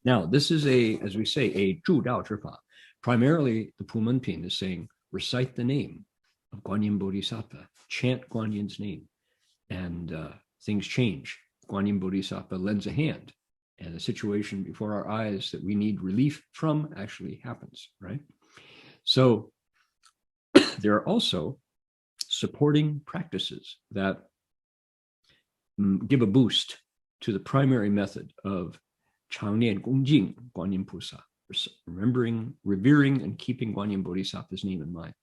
Now, this is as we say, a 助道之法. Primarily, the Pumenpin is saying, recite the name of Guanyin Bodhisattva, chant Guanyin's name, and things change. Guanyin Bodhisattva lends a hand, and the situation before our eyes that we need relief from actually happens, right? So there are also supporting practices that give a boost to the primary method of 常念恭敬 Guanyin Pusa, remembering, revering, and keeping Guanyin Bodhisattva's name in mind.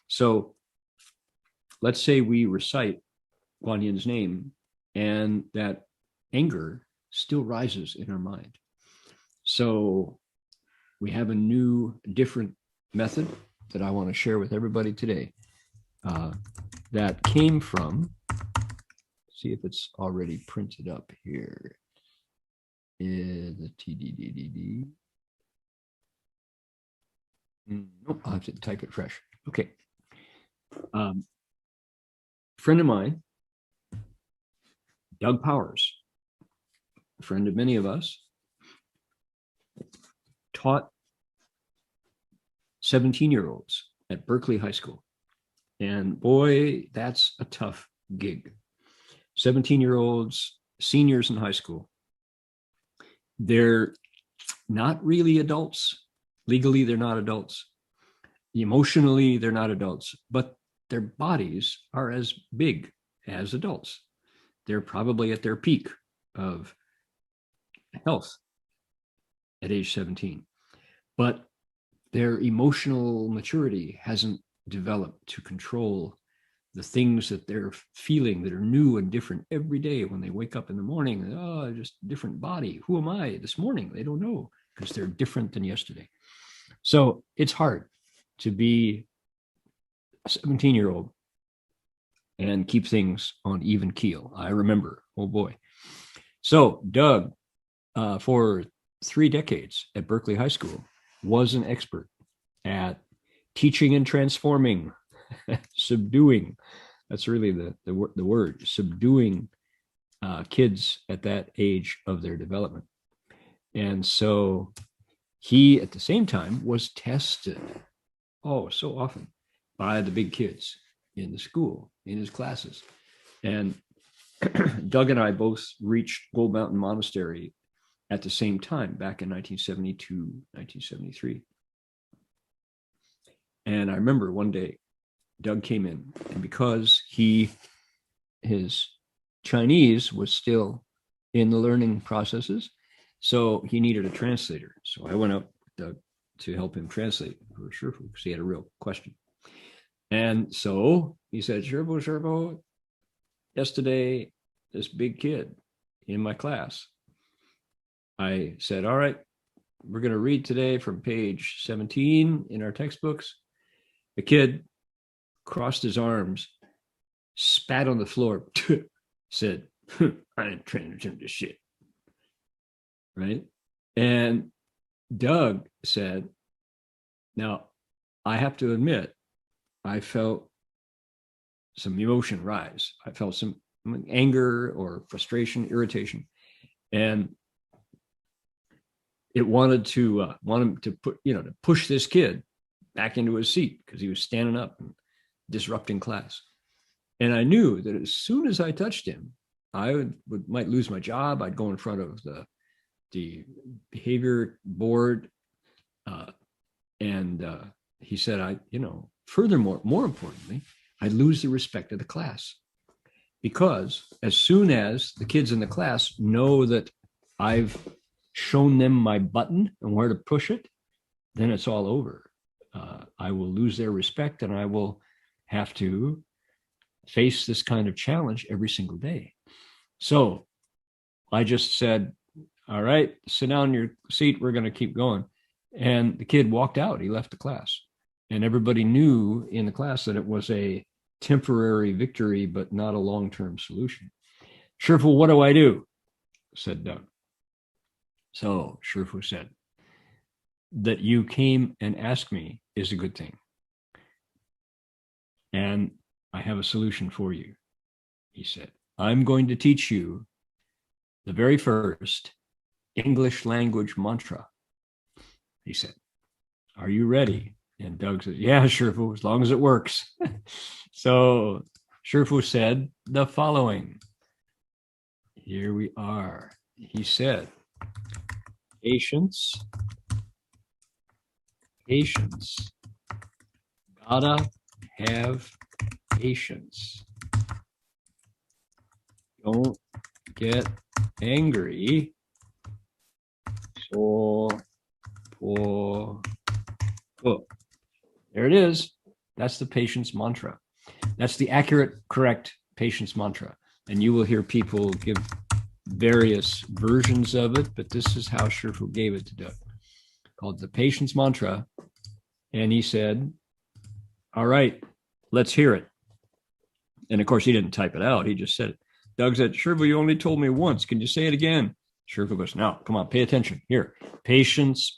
So let's say we recite Guanyin's name and that anger still rises in our mind. So we have a new, different method that I want to share with everybody today that came from, see if it's already printed up here. The TDDDD. Nope, I'll have to type it fresh. Okay. A friend of mine, Doug Powers, a friend of many of us, taught 17-year-olds at Berkeley High School. And boy, that's a tough gig. 17-year-olds, seniors in high school. They're not really adults. Legally, they're not adults. Emotionally, they're not adults, but their bodies are as big as adults. They're probably at their peak of health at age 17, but their emotional maturity hasn't developed to control the things that they're feeling that are new and different every day when they wake up in the morning. Oh, just different body. Who am I this morning? They don't know because they're different than yesterday. So it's hard to be a 17-year-old and keep things on even keel. I remember, oh boy. So Doug, for 3 decades at Berkeley High School, was an expert at teaching and transforming, subduing. That's really the word, subduing kids at that age of their development. And so he, at the same time, was tested, so often, by the big kids in the school, in his classes. And Doug and I both reached Gold Mountain Monastery at the same time, back in 1972, 1973. And I remember one day, Doug came in, and because his Chinese was still in the learning processes, so he needed a translator. So I went up with Doug to help him translate for Shifu because he had a real question. And so he said, Shifu, yesterday, this big kid in my class, I said, all right, we're going to read today from page 17 in our textbooks. The kid crossed his arms, spat on the floor, said, I didn't train him to shit. Right? And Doug said, now, I have to admit, I felt some emotion rise. I felt some anger or frustration, irritation. And it wanted to to push this kid back into his seat because he was standing up and disrupting class. And I knew that as soon as I touched him, I might lose my job. I'd go in front of the behavior board. And he said, furthermore, more importantly, I'd lose the respect of the class. Because as soon as the kids in the class know that I've shown them my button and where to push it, then it's all over. I will lose their respect and I will have to face this kind of challenge every single day. So I just said, all right, sit down in your seat. We're going to keep going. And the kid walked out. He left the class. And everybody knew in the class that it was a temporary victory, but not a long-term solution. Shifu, what do I do? Said Doug. So Shifu said, that you came and asked me is a good thing. And I have a solution for you. He said, I'm going to teach you the very first English language mantra. He said, are you ready? And Doug says, yeah, Shifu, as long as it works. So Shifu said the following. Here we are. He said, patience, gotta have patience. Don't get angry. So, there it is. That's the patience mantra. That's the accurate, correct patience mantra. And you will hear people give various versions of it, but this is how Shifu gave it to Doug, called the patience mantra. And he said, all right, let's hear it. And of course, he didn't type it out. He just said it. Doug said, Shifu, you only told me once. Can you say it again? Shifu goes, no, come on, pay attention. Here, patience,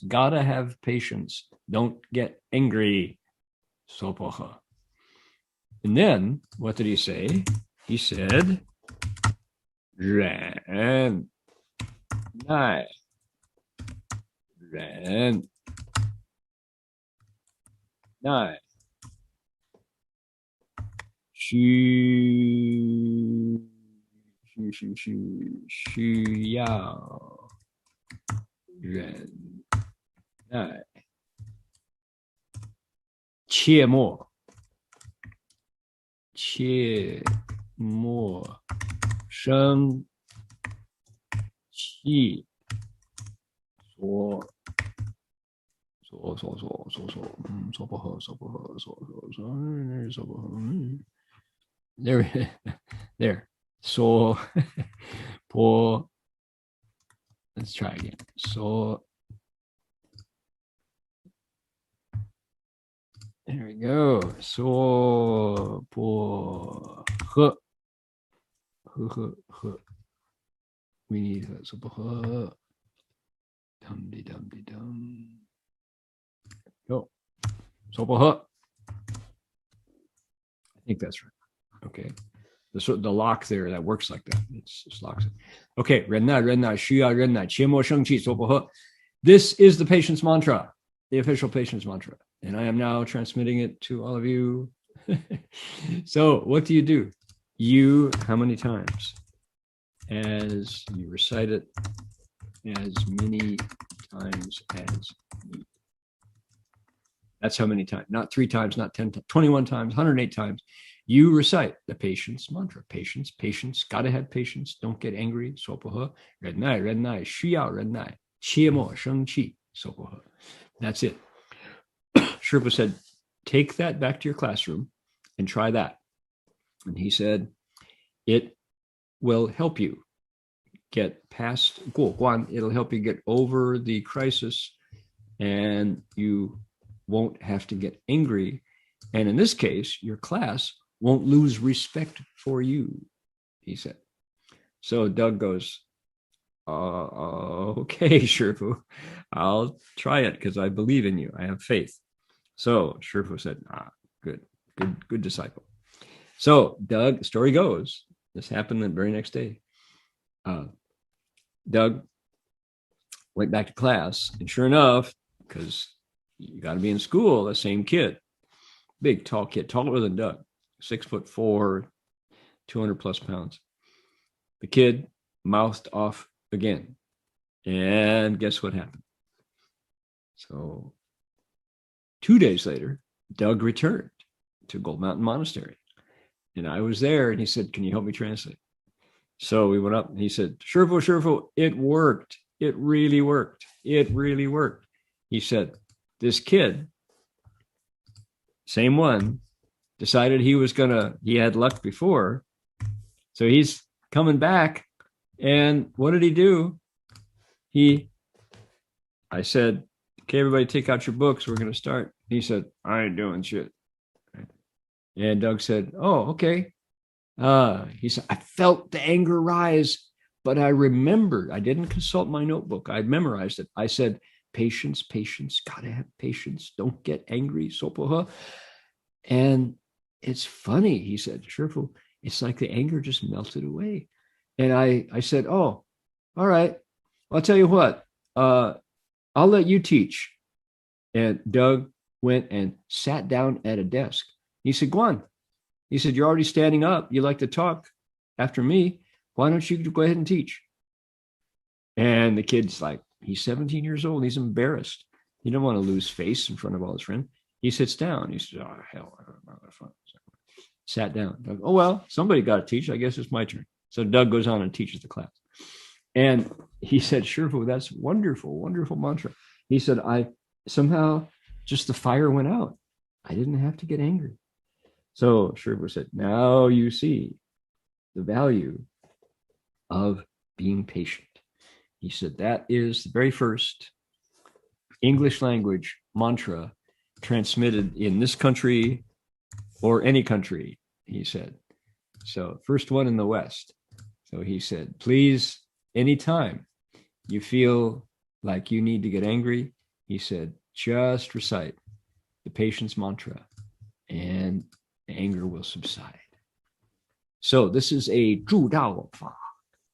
gotta have patience. Don't get angry. Sopoha. And then, what did he say? He said, ren, nai, ren, nai, shu, yao, ren, nai, qie mo,生气说不合 there so po. Let's try again. So there we go. So po he. We need so po dum de dum. Go. So po I think that's right. Okay. The lock there that works like that. It's just locks it. Okay. This is the patience mantra, the official patience mantra. And I am now transmitting it to all of you. So what do? You, how many times? As you recite it, as many times as needed. That's how many times, not 3 times, not 10 times, 21 times, 108 times. You recite the patience mantra. Patience, gotta have patience. Don't get angry. Sopohe, rednai, shuyao rednai, qiemo, shengqi, sopohe. That's it. Sherpa said, take that back to your classroom and try that. And he said, it will help you get past guoguan. It'll help you get over the crisis, and you won't have to get angry. And in this case, your class won't lose respect for you, he said. So Doug goes, okay, Shifu, I'll try it because I believe in you. I have faith. So Shifu said, good disciple. So Doug, the story goes, this happened the very next day. Doug went back to class, and sure enough, because you got to be in school, the same kid, big, tall kid, taller than Doug, 6'4", 200 plus pounds. The kid mouthed off again. And guess what happened? So 2 days later, Doug returned to Gold Mountain Monastery. And I was there, and he said, can you help me translate? So we went up, and he said, Shifu, it worked. It really worked. He said, this kid, same one, decided he had luck before. So he's coming back. And what did he do? I said, okay, everybody take out your books. We're going to start. He said, I ain't doing shit. And Doug said, oh, okay. He said, I felt the anger rise, but I remembered. I didn't consult my notebook. I memorized it. I said, patience, gotta have patience. Don't get angry, sopoha. And it's funny, he said, Shifu, it's like the anger just melted away. And I said, oh, all right. I'll tell you what, I'll let you teach. And Doug went and sat down at a desk. He said, Guan, he said, you're already standing up. You like to talk after me. Why don't you go ahead and teach? And the kid's like, he's 17 years old. He's embarrassed. He don't want to lose face in front of all his friends. He sits down. He says, oh, hell, I don't know that fun. Sat down. Doug, oh, well, somebody got to teach. I guess it's my turn. So Doug goes on and teaches the class. And he said, Shifu, that's wonderful, wonderful mantra. He said, I somehow just the fire went out. I didn't have to get angry. So Shifu said, now you see the value of being patient. He said, that is the very first English language mantra transmitted in this country or any country, he said. So first one in the West. So he said, please, anytime you feel like you need to get angry, he said, just recite the patience mantra and anger will subside. So this is a 助道法.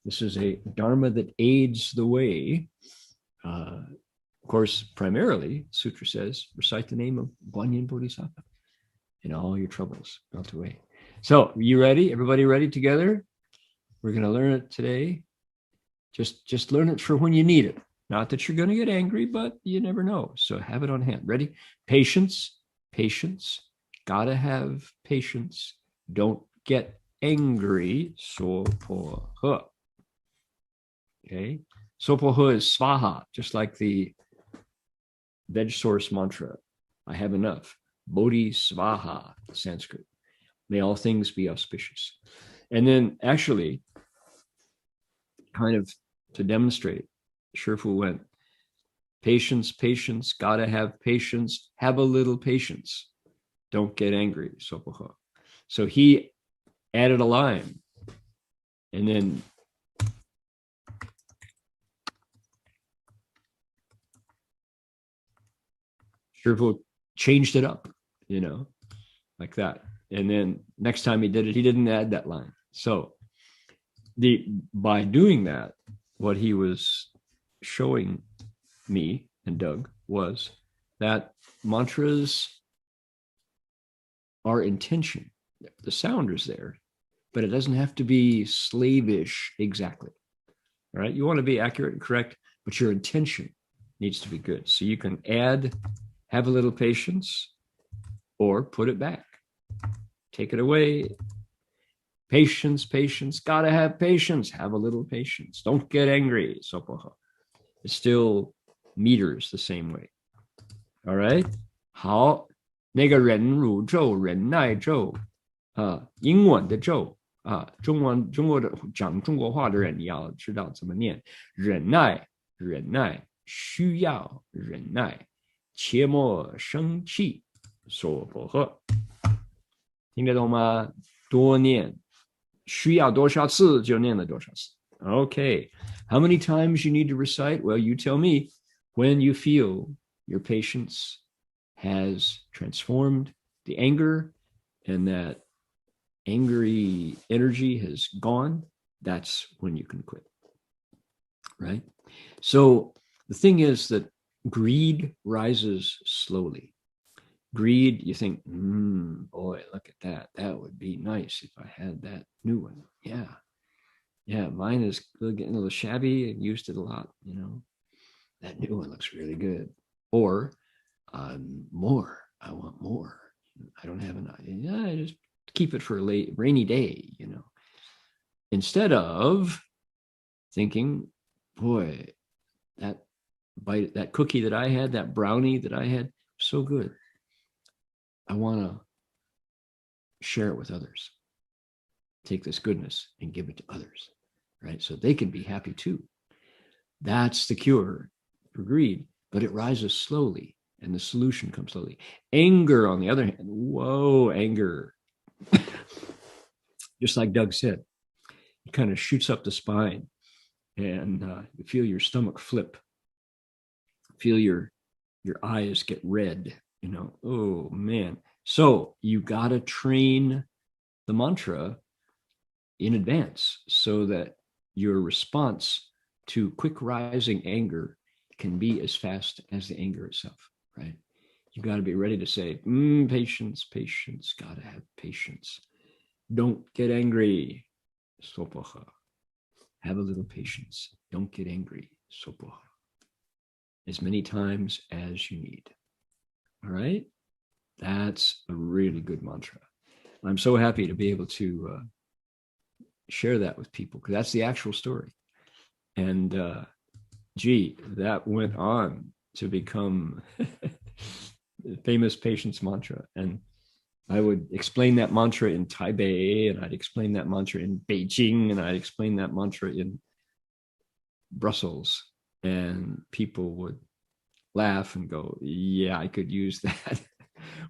This is a dharma that aids the way. Of course, primarily, Sutra says, recite the name of Guanyin Bodhisattva and all your troubles melt away. So, you ready? Everybody ready together? We're going to learn it today. Just learn it for when you need it. Not that you're going to get angry, but you never know. So have it on hand. Ready? Patience, patience. Gotta have patience. Don't get angry. So-po-he. Okay? So-po-he is svaha, just like the veg source mantra. I have enough. Bodhi svaha, Sanskrit. May all things be auspicious. And then actually, kind of to demonstrate, Shifu went, patience, patience, gotta have patience, have a little patience. Don't get angry. So he added a line. And then Shifu changed it up, like that. And then next time he did it, he didn't add that line. So by doing that, what he was showing me and Doug was that mantras are intention. The sound is there, but it doesn't have to be slavish exactly. All right. You want to be accurate and correct, but your intention needs to be good. So you can add, have a little patience, or put it back. Take it away. Patience, patience, gotta have patience. Have a little patience. Don't get angry. It still meters the same way. All right? 好，那个忍辱咒、忍耐咒，英文的咒中国的讲中国话的人，你要知道怎么念。忍耐，忍耐，需要忍耐，切莫生气。娑婆诃。听得懂吗？多念。需要多少次就念了多少次。Okay. How many times you need to recite? Well, you tell me when you feel your patience has transformed the anger and that angry energy has gone. That's when you can quit. Right? So the thing is that greed rises slowly. Greed, you think, boy, look at that. That would be nice if I had that new one. Yeah, mine is getting a little shabby. I've used it a lot, That new one looks really good. Or more. I want more. I don't have enough. I just keep it for a rainy day, Instead of thinking, boy, that cookie that I had, that brownie that I had, so good. I want to share it with others. Take this goodness and give it to others, right? So they can be happy too. That's the cure for greed, but it rises slowly and the solution comes slowly. Anger, on the other hand, whoa, anger. Just like Doug said, it kind of shoots up the spine and you feel your stomach flip. Feel your eyes get red. Oh man. So you got to train the mantra in advance so that your response to quick rising anger can be as fast as the anger itself, right? You got to be ready to say, patience, patience, got to have patience. Don't get angry. Sopoha. Have a little patience. Don't get angry. Sopoha. As many times as you need. All right? That's a really good mantra. I'm so happy to be able to share that with people, because that's the actual story. And gee, that went on to become the famous patience mantra. And I would explain that mantra in Taipei, and I'd explain that mantra in Beijing, and I'd explain that mantra in Brussels. And people would laugh and go, yeah, I could use that.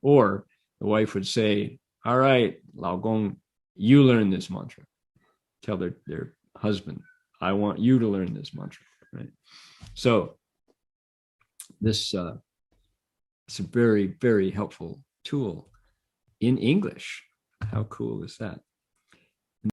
Or the wife would say, all right, Lao Gong, you learn this mantra. Tell their husband, I want you to learn this mantra, right? So this it's a very, very helpful tool in English. How cool is that?